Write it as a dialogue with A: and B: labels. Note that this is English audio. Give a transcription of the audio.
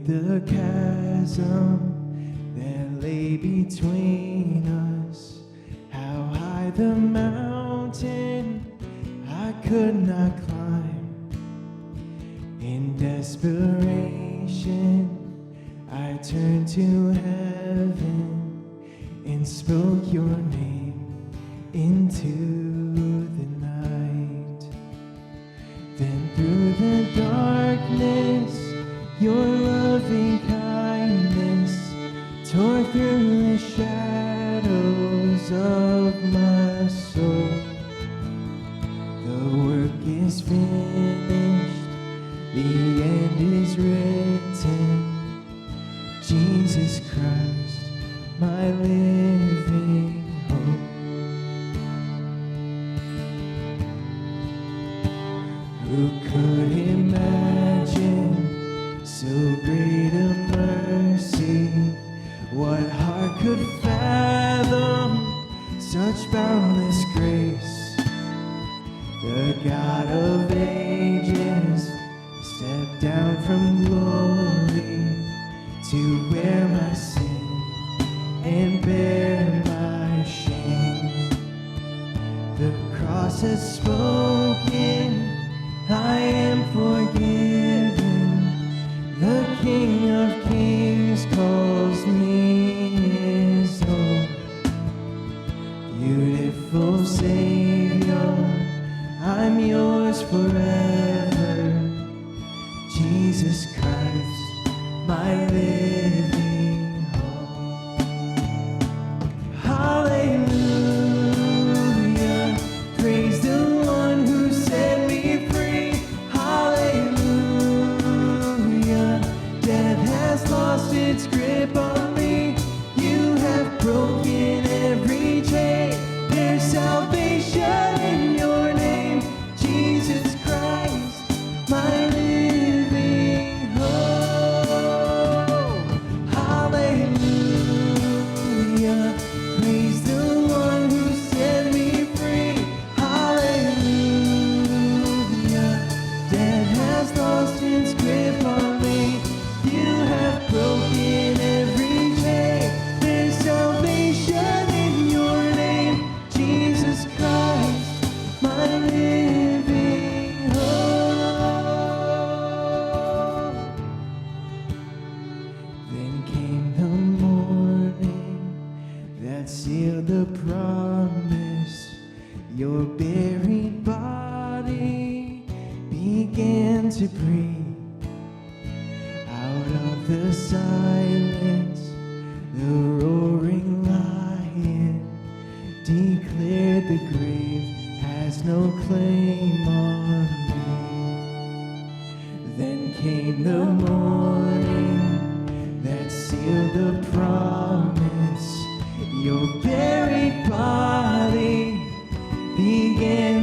A: the chasm that lay between us, how high the mountain I could not climb. In desperation, I turned to heaven and spoke your name into the night. Then through the darkness, your loving kindness tore through the shadows of my soul. The work is finished, the end is written. Jesus Christ, my living hope. Who could imagine so great a mercy? What heart could fathom such boundless grace? The God of ages stepped down from glory to bear my sin and bear my shame. The cross has spoken, I am forgiven. The King of Kings calls me his own. Beautiful Savior, I'm yours forever. Jesus Christ, my living hope. Hallelujah, praise the one who set me free. Hallelujah, death has lost its grip on me. You have broken every chain. There's salvation in your name, Jesus Christ, my living hope. Hallelujah, praise the one who set me free. Hallelujah, death has lost its grip on me. You have broken every chain. There's salvation in your name, Jesus Christ, my living hope. Then came the morning that sealed the promise. Your buried body began to breathe. Out of the silence, the roaring lion declared the grave has no claim on me. Then came the morning that sealed the promise. Your buried body began